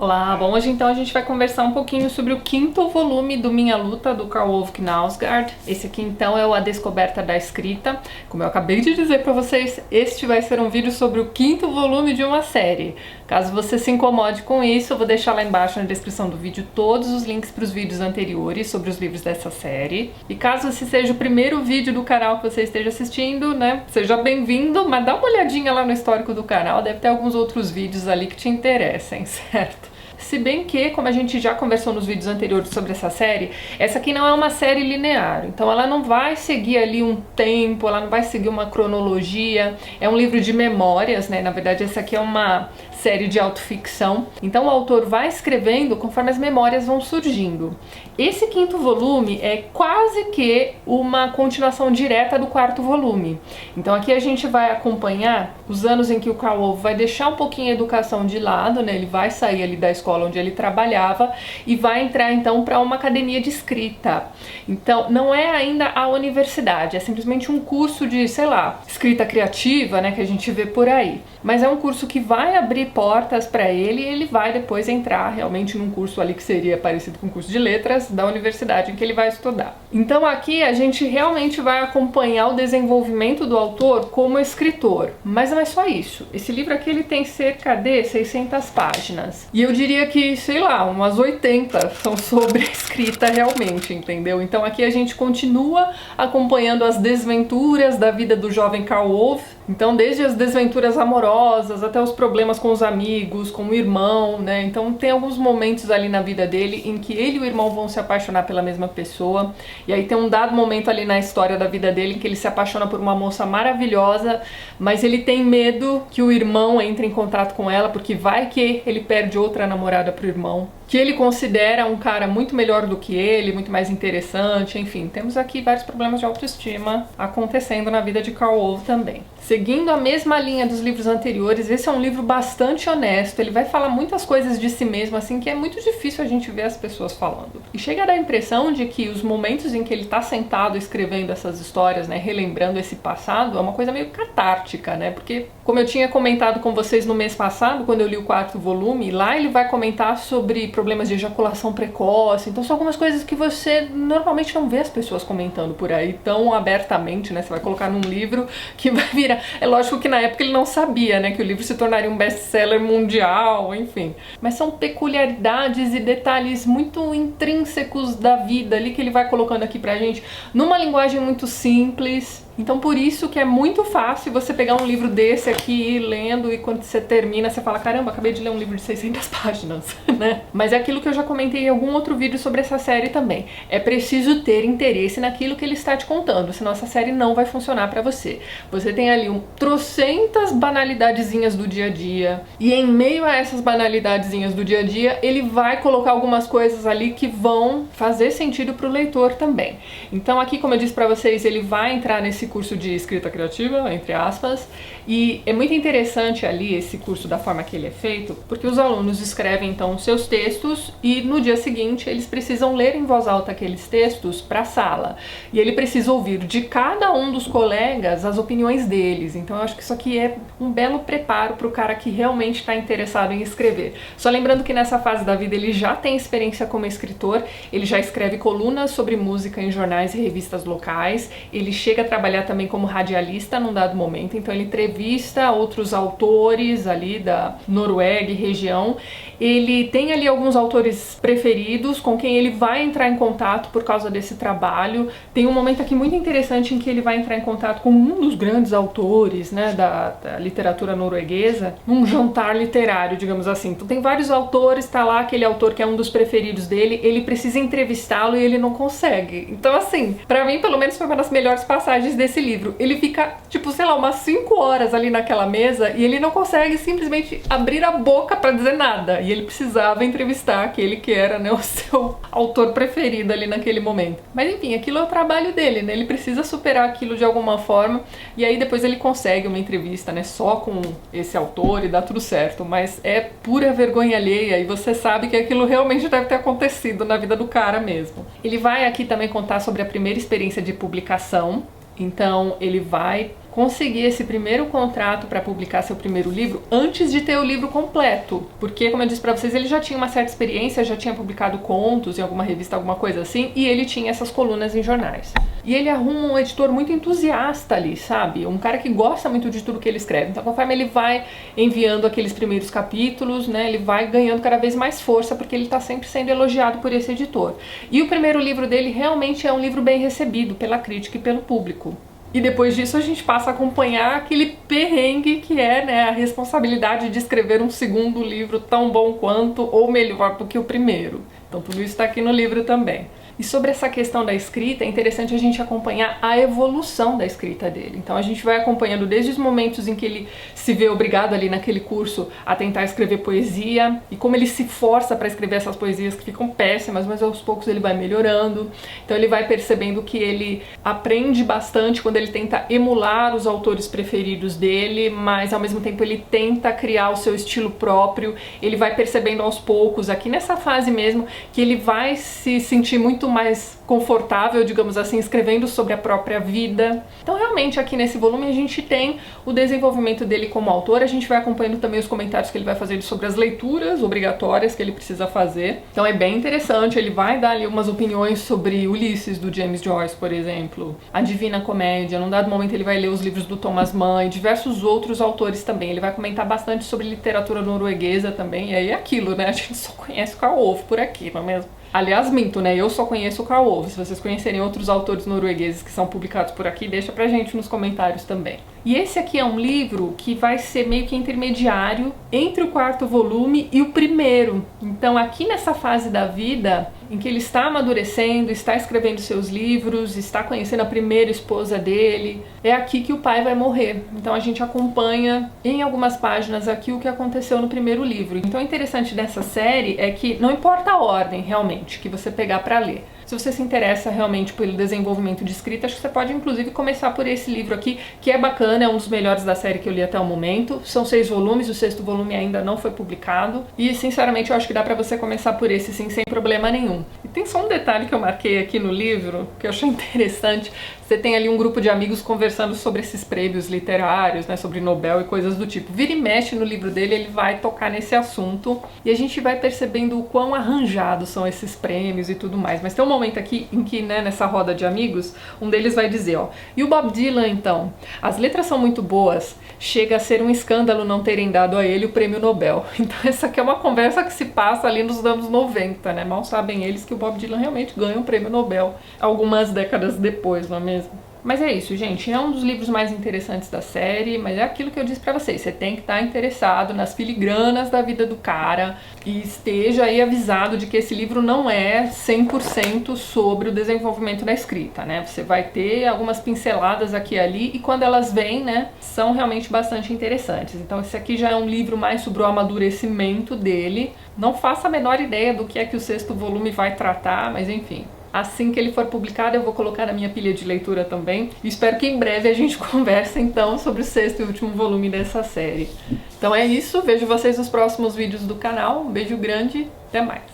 Olá, bom, hoje então a gente vai conversar um pouquinho sobre o quinto volume do Minha Luta, do Karl Ove Knausgaard. Esse aqui então é o A Descoberta da Escrita. Como eu acabei de dizer para vocês, este vai ser um vídeo sobre o quinto volume de uma série. Caso você se incomode com isso, eu vou deixar lá embaixo na descrição do vídeo todos os links para os vídeos anteriores sobre os livros dessa série. E caso esse seja o primeiro vídeo do canal que você esteja assistindo, né, seja bem-vindo, mas dá uma olhadinha lá no histórico do canal, deve ter alguns outros vídeos ali que te interessem, certo? Se bem que, como a gente já conversou nos vídeos anteriores sobre essa série, essa aqui não é uma série linear, então ela não vai seguir ali um tempo, ela não vai seguir uma cronologia, é um livro de memórias, né? Na verdade, essa aqui é uma série de autoficção, então o autor vai escrevendo conforme as memórias vão surgindo. Esse quinto volume é quase que uma continuação direta do quarto volume. Então aqui a gente vai acompanhar os anos em que o Karl Ove vai deixar um pouquinho a educação de lado, né? Ele vai sair ali da escola onde ele trabalhava e vai entrar então para uma academia de escrita. Então não é ainda a universidade, é simplesmente um curso de, sei lá, escrita criativa, né, que a gente vê por aí. Mas é um curso que vai abrir portas para ele e ele vai depois entrar realmente num curso ali que seria parecido com o curso de letras da universidade em que ele vai estudar. Então aqui a gente realmente vai acompanhar o desenvolvimento do autor como escritor, mas não é só isso. Esse livro aqui ele tem cerca de 600 páginas e eu diria que, sei lá, umas 80 são sobre a escrita realmente, entendeu? Então aqui a gente continua acompanhando as desventuras da vida do jovem Karl Ove. Então, desde as desventuras amorosas até os problemas com os amigos, com o irmão, né? Então, tem alguns momentos ali na vida dele em que ele e o irmão vão se apaixonar pela mesma pessoa. E aí tem um dado momento ali na história da vida dele em que ele se apaixona por uma moça maravilhosa, mas ele tem medo que o irmão entre em contato com ela, porque vai que ele perde outra namorada pro irmão, que ele considera um cara muito melhor do que ele, muito mais interessante, enfim. Temos aqui vários problemas de autoestima acontecendo na vida de Karl Ove também. Seguindo a mesma linha dos livros anteriores, esse é um livro bastante honesto, ele vai falar muitas coisas de si mesmo, assim, que é muito difícil a gente ver as pessoas falando. E chega a dar a impressão de que os momentos em que ele tá sentado escrevendo essas histórias, né, relembrando esse passado, é uma coisa meio catártica, né, porque, como eu tinha comentado com vocês no mês passado, quando eu li o quarto volume, lá ele vai comentar sobre problemas de ejaculação precoce, então são algumas coisas que você normalmente não vê as pessoas comentando por aí tão abertamente, né, você vai colocar num livro que vai virar. É lógico que na época ele não sabia, né, que o livro se tornaria um best-seller mundial, enfim. Mas são peculiaridades e detalhes muito intrínsecos da vida ali que ele vai colocando aqui pra gente, numa linguagem muito simples. Então por isso que é muito fácil você pegar um livro desse aqui e ir lendo e quando você termina você fala, caramba, acabei de ler um livro de 600 páginas, né? Mas é aquilo que eu já comentei em algum outro vídeo sobre essa série também. É preciso ter interesse naquilo que ele está te contando, senão essa série não vai funcionar pra você. Você tem ali trocentas banalidadezinhas do dia a dia e em meio a essas banalidadezinhas do dia a dia, ele vai colocar algumas coisas ali que vão fazer sentido pro leitor também. Então aqui, como eu disse pra vocês, ele vai entrar nesse curso de escrita criativa, entre aspas, e é muito interessante ali esse curso da forma que ele é feito, porque os alunos escrevem então os seus textos e no dia seguinte eles precisam ler em voz alta aqueles textos para a sala, e ele precisa ouvir de cada um dos colegas as opiniões deles. Então eu acho que isso aqui é um belo preparo para o cara que realmente está interessado em escrever. Só lembrando que nessa fase da vida ele já tem experiência como escritor, ele já escreve colunas sobre música em jornais e revistas locais, ele chega a trabalhar também como radialista num dado momento, então ele entrevista outros autores ali da Noruega e região. Ele tem ali alguns autores preferidos com quem ele vai entrar em contato por causa desse trabalho. Tem um momento aqui muito interessante em que ele vai entrar em contato com um dos grandes autores, né, da literatura norueguesa, num jantar literário, digamos assim. Então tem vários autores, tá lá aquele autor que é um dos preferidos dele, ele precisa entrevistá-lo e ele não consegue. Então assim, pra mim pelo menos foi uma das melhores passagens desse livro. Ele fica, tipo, sei lá, umas 5 horas ali naquela mesa e ele não consegue simplesmente abrir a boca pra dizer nada. E ele precisava entrevistar aquele que era, né, o seu autor preferido ali naquele momento. Mas enfim, aquilo é o trabalho dele, né? Ele precisa superar aquilo de alguma forma e aí depois ele consegue uma entrevista, né, só com esse autor e dá tudo certo. Mas é pura vergonha alheia e você sabe que aquilo realmente deve ter acontecido na vida do cara mesmo. Ele vai aqui também contar sobre a primeira experiência de publicação. Então ele vai conseguir esse primeiro contrato para publicar seu primeiro livro antes de ter o livro completo, porque, como eu disse para vocês, ele já tinha uma certa experiência, já tinha publicado contos em alguma revista, alguma coisa assim, e ele tinha essas colunas em jornais. E ele arruma um editor muito entusiasta ali, sabe? Um cara que gosta muito de tudo que ele escreve. Então, conforme ele vai enviando aqueles primeiros capítulos, né, ele vai ganhando cada vez mais força, porque ele está sempre sendo elogiado por esse editor. E o primeiro livro dele realmente é um livro bem recebido pela crítica e pelo público. E depois disso a gente passa a acompanhar aquele perrengue que é, né, a responsabilidade de escrever um segundo livro tão bom quanto ou melhor do que o primeiro. Então tudo isso está aqui no livro também. E sobre essa questão da escrita, é interessante a gente acompanhar a evolução da escrita dele. Então a gente vai acompanhando desde os momentos em que ele se vê obrigado ali naquele curso a tentar escrever poesia, e como ele se força para escrever essas poesias que ficam péssimas, mas aos poucos ele vai melhorando. Então ele vai percebendo que ele aprende bastante quando ele tenta emular os autores preferidos dele, mas ao mesmo tempo ele tenta criar o seu estilo próprio. Ele vai percebendo aos poucos, aqui nessa fase mesmo, que ele vai se sentir muito mais confortável, digamos assim, escrevendo sobre a própria vida. Então realmente aqui nesse volume a gente tem o desenvolvimento dele como autor, a gente vai acompanhando também os comentários que ele vai fazer sobre as leituras obrigatórias que ele precisa fazer. Então é bem interessante, ele vai dar ali umas opiniões sobre Ulisses, do James Joyce, por exemplo, a Divina Comédia. Num dado momento ele vai ler os livros do Thomas Mann e diversos outros autores também. Ele vai comentar bastante sobre literatura norueguesa também, e aí é aquilo, né? A gente só conhece o Karl Ove por aqui, não é mesmo? Aliás, minto, né? Eu só conheço o Karl Ove. Se vocês conhecerem outros autores noruegueses que são publicados por aqui, deixa pra gente nos comentários também. E esse aqui é um livro que vai ser meio que intermediário entre o quarto volume e o primeiro. Então aqui nessa fase da vida, em que ele está amadurecendo, está escrevendo seus livros, está conhecendo a primeira esposa dele, é aqui que o pai vai morrer. Então a gente acompanha em algumas páginas aqui o que aconteceu no primeiro livro. Então o interessante dessa série é que não importa a ordem realmente que você pegar para ler. Se você se interessa realmente pelo desenvolvimento de escrita, acho que você pode inclusive começar por esse livro aqui, que é bacana, é um dos melhores da série que eu li até o momento. São 6 volumes, o 6º volume ainda não foi publicado. E sinceramente eu acho que dá pra você começar por esse sim, sem problema nenhum. E tem só um detalhe que eu marquei aqui no livro, que eu achei interessante. Você tem ali um grupo de amigos conversando sobre esses prêmios literários, né, sobre Nobel e coisas do tipo. Vira e mexe no livro dele, ele vai tocar nesse assunto e a gente vai percebendo o quão arranjados são esses prêmios e tudo mais. Mas tem um momento aqui em que, né, nessa roda de amigos, um deles vai dizer, ó, e o Bob Dylan então? As letras são muito boas, chega a ser um escândalo não terem dado a ele o prêmio Nobel. Então essa aqui é uma conversa que se passa ali nos anos 90, né? Mal sabem eles que o Bob Dylan realmente ganha um prêmio Nobel algumas décadas depois, não é mesmo? Mas é isso, gente, é um dos livros mais interessantes da série, mas é aquilo que eu disse pra vocês, você tem que estar interessado nas filigranas da vida do cara e esteja aí avisado de que esse livro não é 100% sobre o desenvolvimento da escrita, né? Você vai ter algumas pinceladas aqui e ali e quando elas vêm, né, são realmente bastante interessantes. Então esse aqui já é um livro mais sobre o amadurecimento dele. Não faço a menor ideia do que é que o 6º volume vai tratar, mas enfim. Assim que ele for publicado, eu vou colocar na minha pilha de leitura também. E espero que em breve a gente converse, então, sobre o 6º e último volume dessa série. Então é isso, vejo vocês nos próximos vídeos do canal. Um beijo grande, até mais!